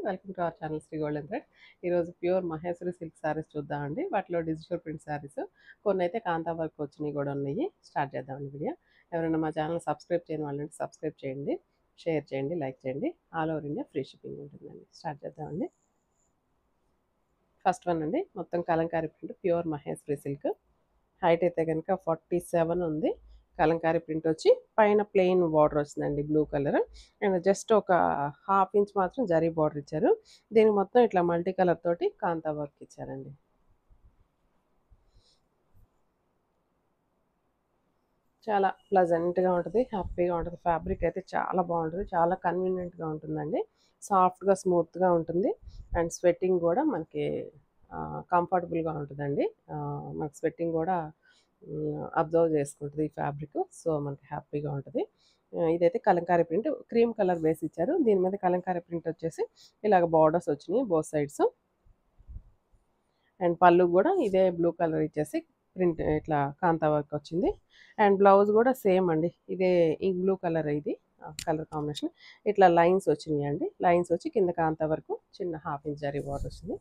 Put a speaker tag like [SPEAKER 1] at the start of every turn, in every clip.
[SPEAKER 1] Welcome to our channel Sri golden thread. ఈరోజు pure Maheshwari silk sarees చూద్దామండి. వాటిలో డిజిటల్ ప్రింట్ శారీస్ కొన్ని అయితే కాంతా వర్క్ వచ్చినాయి కూడా ఉన్నాయి. స్టార్ట్ చేద్దామండి వీడియో. ఎవరైనా మా ఛానల్ సబ్స్క్రైబ్ చేయని వాళ్ళంటే సబ్స్క్రైబ్ చేయండి, షేర్ చేయండి, లైక్ చేయండి. All over India free shipping ఉంటుందండి. స్టార్ట్ చేద్దామండి. ఫస్ట్ వన్ అండి, మొత్తం Kalamkari print pure Maheshwari silk. Height అయితే కనుక 47 ఉంది. కలంకారీ ప్రింట్ వచ్చి పైన ప్లెయిన్ బార్డర్ వచ్చిందండి, బ్లూ కలర్. అండ్ జస్ట్ ఒక హాఫ్ ఇంచ్ మాత్రం జరీ బార్డర్ ఇచ్చారు. దీనికి మొత్తం ఇట్లా మల్టీ కలర్ తోటి కాంతా వర్క్ ఇచ్చారండి. చాలా ప్లజెంట్గా ఉంటుంది, హ్యాపీగా ఉంటుంది. ఫ్యాబ్రిక్ అయితే చాలా బాగుంటుంది, చాలా కన్వీనియంట్గా ఉంటుందండి. సాఫ్ట్గా స్మూత్గా ఉంటుంది. అండ్ స్వెట్టింగ్ కూడా మనకి కంఫర్టబుల్గా ఉంటుందండి. మనకి స్వెట్టింగ్ కూడా అబ్జర్వ్ చేసుకుంటుంది ఈ ఫ్యాబ్రిక్. సో మనకి హ్యాపీగా ఉంటుంది. ఇదైతే Kalamkari print, cream colour base ఇచ్చారు. దీని మీద కలంకారీ ప్రింట్ వచ్చేసి ఇలాగ బార్డర్స్ వచ్చినాయి బోత్ సైడ్స్. అండ్ పళ్ళు కూడా ఇదే బ్లూ కలర్ ఇచ్చేసి ప్రింట్ ఇట్లా కాంతా వర్క్ వచ్చింది. అండ్ బ్లౌజ్ కూడా సేమ్ అండి, ఇదే ఈ బ్లూ కలర్, ఇది కలర్ కాంబినేషన్. ఇట్లా లైన్స్ వచ్చినాయి అండి. లైన్స్ వచ్చి కింద కాంతా వరకు చిన్న హాఫ్ ఇంచ్ జరీ బార్డర్ వచ్చింది.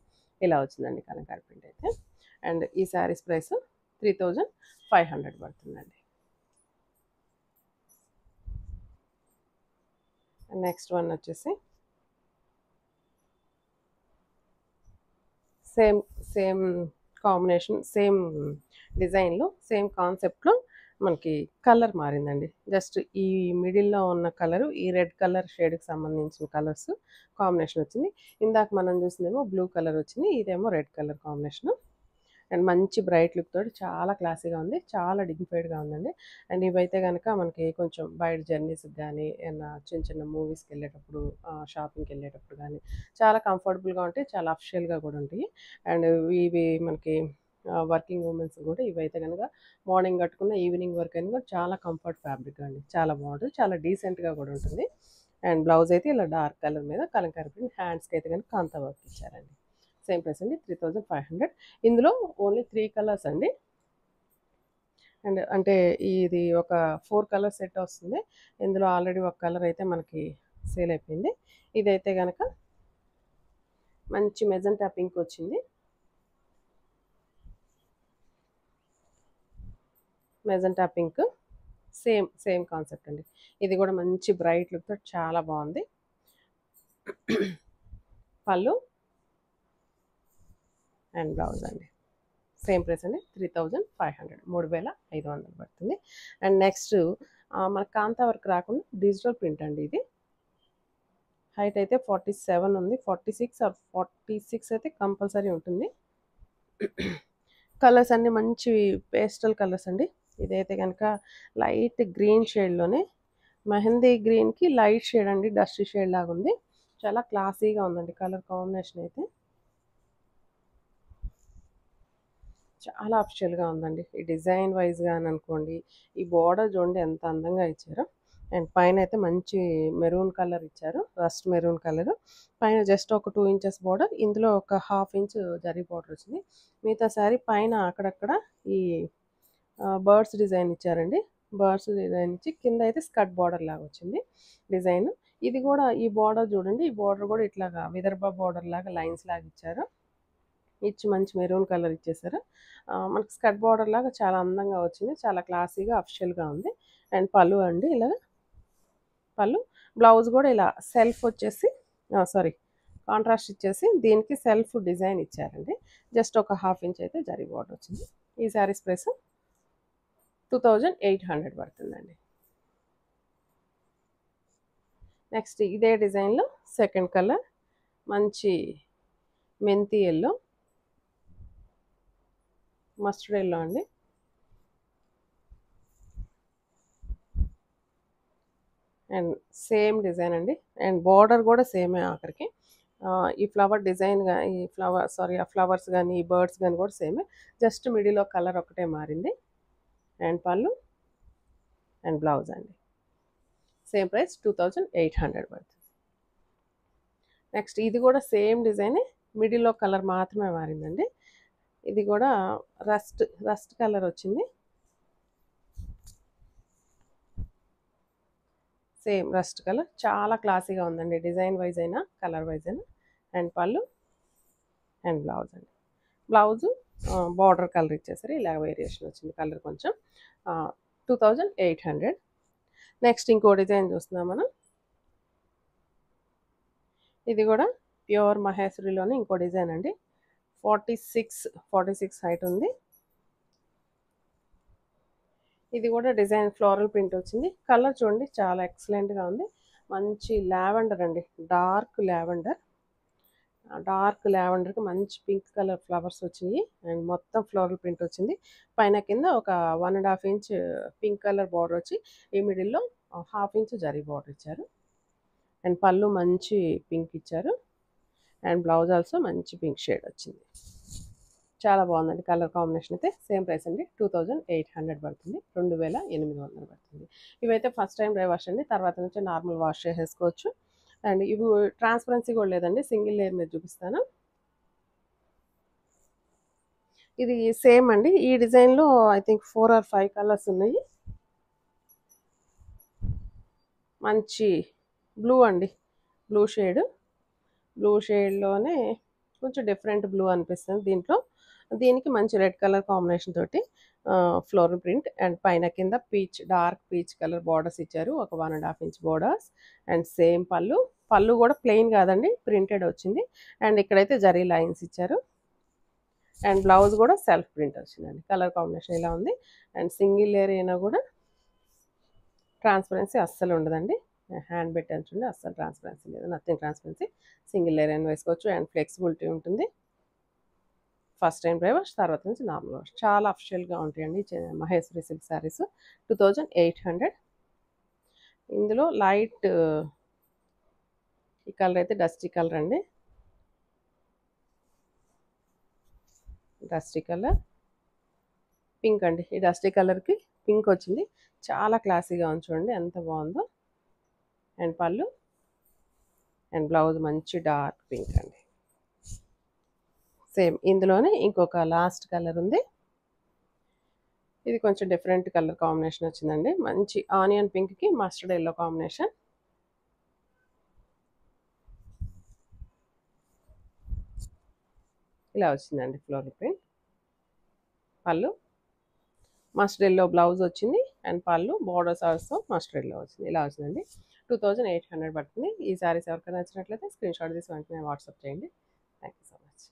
[SPEAKER 1] ఇలా వచ్చిందండి కలంకారీ ప్రింట్ అయితే. అండ్ ఈ శారీస్ ప్రైస్ 3500 పడుతుందండి. నెక్స్ట్ వన్ వచ్చేసి సేమ్ సేమ్ కాంబినేషన్, సేమ్ డిజైన్లో, సేమ్ కాన్సెప్ట్లో మనకి కలర్ మారిందండి. జస్ట్ ఈ మిడిల్లో ఉన్న కలరు ఈ రెడ్ కలర్ షేడ్కి సంబంధించిన కలర్స్ కాంబినేషన్ వచ్చింది. ఇందాక మనం చూసిందేమో బ్లూ కలర్ వచ్చింది, ఇదేమో రెడ్ కలర్ కాంబినేషన్. అండ్ మంచి బ్రైట్ లుక్ తోటి చాలా క్లాసీగా ఉంది, చాలా డిగ్నిఫైడ్గా ఉందండి. అండ్ ఇవైతే కనుక మనకి కొంచెం బయట జర్నీస్కి కానీ, ఏమన్నా చిన్న చిన్న మూవీస్కి వెళ్ళేటప్పుడు, షాపింగ్కి వెళ్ళేటప్పుడు కానీ చాలా కంఫర్టబుల్గా ఉంటాయి, చాలా అఫిషియల్గా కూడా ఉంటాయి. అండ్ ఇవి మనకి వర్కింగ్ ఉమెన్స్ కూడా ఇవైతే కనుక మార్నింగ్ కట్టుకున్న ఈవినింగ్ వరకు అయినా కూడా చాలా కంఫర్ట్ ఫ్యాబ్రిక్ అండి. చాలా బాగుంటుంది, చాలా డీసెంట్గా కూడా ఉంటుంది. అండ్ బ్లౌజ్ అయితే ఇలా డార్క్ కలర్ మీద కలంకారీ ప్రింట్, హ్యాండ్స్కి అయితే కనుక కాంతా వర్క్ ఇచ్చారండి. సేమ్ ప్రైస్ అండి, 3500. ఇందులో ఓన్లీ 3 కలర్స్ అండి. అండ్ అంటే ఇది ఒక 4 కలర్ సెట్ వస్తుంది. ఇందులో ఆల్రెడీ ఒక కలర్ అయితే మనకి సేల్ అయిపోయింది. ఇదైతే కనుక మంచి మెజెంటా పింక్ వచ్చింది. Magenta pink, same same concept అండి. ఇది కూడా మంచి బ్రైట్ లుక్తో చాలా బాగుంది. పళ్ళు అండ్ బ్లౌజ్ అండి. సేమ్ ప్రైస్ అండి, 3500, 3500 పడుతుంది. అండ్ నెక్స్ట్ మన కాంతా వర్క్ రాకుండా డిజిటల్ ప్రింట్ అండి. ఇది హైట్ అయితే 47 ఉంది, 46 అయితే కంపల్సరీ ఉంటుంది. కలర్స్ అన్నీ మంచి పేస్టల్ కలర్స్ అండి. ఇదైతే కనుక లైట్ గ్రీన్ షేడ్లోనే, మెహందీ గ్రీన్కి లైట్ షేడ్ అండి, డస్టీ షేడ్ లాగా ఉంది. చాలా క్లాసీగా ఉందండి కలర్ కాంబినేషన్ అయితే. చాలా అఫిషియల్గా ఉందండి. ఈ డిజైన్ వైజ్గా అని అనుకోండి, ఈ బార్డర్ చూడండి ఎంత అందంగా ఇచ్చారో. అండ్ పైన అయితే మంచి మెరూన్ కలర్ ఇచ్చారు, రస్ట్ మెరూన్ కలర్. పైన జస్ట్ ఒక 2 ఇంచెస్ బార్డర్, ఇందులో ఒక హాఫ్ ఇంచ్ జరీ బార్డర్ వచ్చింది. మిగతా శారీ పైన అక్కడక్కడ ఈ బర్డ్స్ డిజైన్ ఇచ్చారండి. బర్డ్స్ డిజైన్ ఇచ్చి కింద అయితే స్కర్ట్ బార్డర్ లాగా వచ్చింది డిజైన్. ఇది కూడా ఈ బార్డర్ చూడండి, ఈ బార్డర్ కూడా ఇట్లాగా విదర్భ బార్డర్ లాగా లైన్స్ లాగా ఇచ్చారు. ఇచ్చి మంచి మెరూన్ కలర్ ఇచ్చేసారు. మనకి స్కర్ట్ బార్డర్ లాగా చాలా అందంగా వచ్చింది, చాలా క్లాసీగా అఫిషియల్గా ఉంది. అండ్ పళ్ళు అండి, ఇలా పళ్ళు. బ్లౌజ్ కూడా ఇలా సెల్ఫ్ వచ్చేసి, సారీ, కాంట్రాస్ట్ ఇచ్చేసి దీనికి సెల్ఫ్ డిజైన్ ఇచ్చారండి. జస్ట్ ఒక హాఫ్ ఇంచ్ అయితే జరీ బార్డర్ వచ్చింది. ఈ శారీస్ ప్రైస్ 2800 పడుతుందండి. నెక్స్ట్ ఇదే డిజైన్లో సెకండ్ కలర్ మంచి మెంతి ఎల్లో, మస్టర్డ్ ఎల్లో అండి. అండ్ సేమ్ డిజైన్ అండి. అండ్ బార్డర్ కూడా సేమే ఆఖరికి. ఈ ఫ్లవర్ డిజైన్ ఈ ఆ ఫ్లవర్స్ కానీ ఈ బర్డ్స్ కానీ కూడా సేమే, జస్ట్ మిడిల్లో కలర్ ఒకటే మారింది. అండ్ పళ్ళు అండ్ బ్లౌజ్ అండి. సేమ్ ప్రైస్ 2800 పడుతుంది. నెక్స్ట్ ఇది కూడా సేమ్ డిజైనే, మిడిల్లో కలర్ మాత్రమే మారిందండి. ఇది కూడా రస్ట్ కలర్ వచ్చింది. సేమ్ రస్ట్ కలర్, చాలా క్లాసీగా ఉందండి, డిజైన్ వైజ్ అయినా కలర్ వైజ్ అయినా అండ్ పళ్ళు అండ్ బ్లౌజ్ అండి. బ్లౌజు బార్డర్ కలర్ ఇచ్చేసరి ఇలా వేరియేషన్ వచ్చింది కలర్ కొంచెం. 2800. నెక్స్ట్ ఇంకో డిజైన్ చూస్తున్నాం మనం. ఇది కూడా ప్యూర్ మహేశ్వరిలోనే ఇంకో డిజైన్ అండి. 46 హైట్ ఉంది. ఇది కూడా డిజైన్ ఫ్లోరల్ ప్రింట్ వచ్చింది. కలర్ చూడండి చాలా ఎక్సలెంట్గా ఉంది. మంచి లావెండర్ అండి, డార్క్ లావెండర్. డార్క్ లావెండర్కి మంచి పింక్ కలర్ ఫ్లవర్స్ వచ్చినాయి అండ్ మొత్తం ఫ్లోరల్ ప్రింట్ వచ్చింది. పైన కింద ఒక 1.5 ఇంచ్ పింక్ కలర్ బార్డర్ వచ్చి ఈ మిడిల్లో 1/2 ఇంచ్ జరీ బార్డర్ ఇచ్చారు. అండ్ పళ్ళు మంచి పింక్ ఇచ్చారు అండ్ బ్లౌజ్ ఆల్సో మంచి పింక్ షేడ్ వచ్చింది. చాలా బాగుందండి కలర్ కాంబినేషన్ అయితే. సేమ్ ప్రైస్ అండి, 2800 పడుతుంది, 2800 పడుతుంది. ఇవైతే ఫస్ట్ టైం డ్రై వాష్ అండి, తర్వాత నుంచి నార్మల్ వాష్ చేసేసుకోవచ్చు. అండ్ ఇవి ట్రాన్స్పరెన్సీ కూడా లేదండి, సింగిల్ లేయర్ మీద చూపిస్తాను. ఇది సేమ్ అండి, ఈ డిజైన్లో ఐ థింక్ 4 or 5 కలర్స్ ఉన్నాయి. మంచి బ్లూ అండి, బ్లూ షేడ్లోనే కొంచెం డిఫరెంట్ బ్లూ అనిపిస్తుంది దీంట్లో. దీనికి మంచి రెడ్ కలర్ కాంబినేషన్ తోటి ఫ్లోరల్ ప్రింట్ అండ్ పైన కింద డార్క్ పీచ్ కలర్ బార్డర్స్ ఇచ్చారు, ఒక 1.5 ఇంచ్ బార్డర్స్. అండ్ సేమ్ పళ్ళు కూడా ప్లెయిన్ కాదండి, ప్రింటెడ్ వచ్చింది. అండ్ ఇక్కడైతే జరీ లైన్స్ ఇచ్చారు. అండ్ బ్లౌజ్ కూడా సెల్ఫ్ ప్రింట్ వచ్చిందండి. కలర్ కాంబినేషన్ ఇలా ఉంది. అండ్ సింగిల్ లేయర్ అయినా కూడా ట్రాన్స్పరెన్సీ అస్సలు ఉండదండి. హ్యాండ్ పెట్టాను చూడండి, అస్సలు ట్రాన్స్పరెన్సీ లేదు, నథింగ్ ట్రాన్స్పరెన్సీ. సింగిల్ లేయర్ అయినా వేసుకోవచ్చు అండ్ ఫ్లెక్సిబిలిటీ ఉంటుంది. ఫస్ట్ టైం డ్రై వాష్, తర్వాత నుంచి నార్మల్ వాష్. చాలా అఫిషియల్గా ఉంటాయండి మహేశ్వరి సిల్క్ శారీస్. 2800. ఇందులో లైట్ ఈ కలర్ అయితే డస్టీ కలర్ అండి, డస్టీ కలర్ పింక్ అండి. ఈ డస్టీ కలర్కి పింక్ వచ్చింది, చాలా క్లాసీగా ఉంది చూడండి ఎంత బాగుందో. అండ్ పళ్ళు అండ్ బ్లౌజ్ మంచి డార్క్ పింక్ అండి. సేమ్ ఇందులోనే ఇంకొక లాస్ట్ కలర్ ఉంది. ఇది కొంచెం డిఫరెంట్ కలర్ కాంబినేషన్ వచ్చిందండి, మంచి ఆనియన్ పింక్కి మస్టర్డ్ ఎల్లో కాంబినేషన్. ఇలా వచ్చిందండి ఫ్లోరల్ ప్రింట్. పళ్ళు మస్టర్డ్ ఎల్లో బ్లౌజ్ వచ్చింది అండ్ పళ్ళు బార్డర్స్ ఆల్సో మస్టర్డ్ ఎల్లో వచ్చింది. ఇలా వచ్చిందండి, 2800 పడుతుంది. ఈ సారీస్ ఎవరికైనా నచ్చినట్లయితే స్క్రీన్ షాట్ తీసి వెంటనే వాట్సాప్ చేయండి. Thank you so much.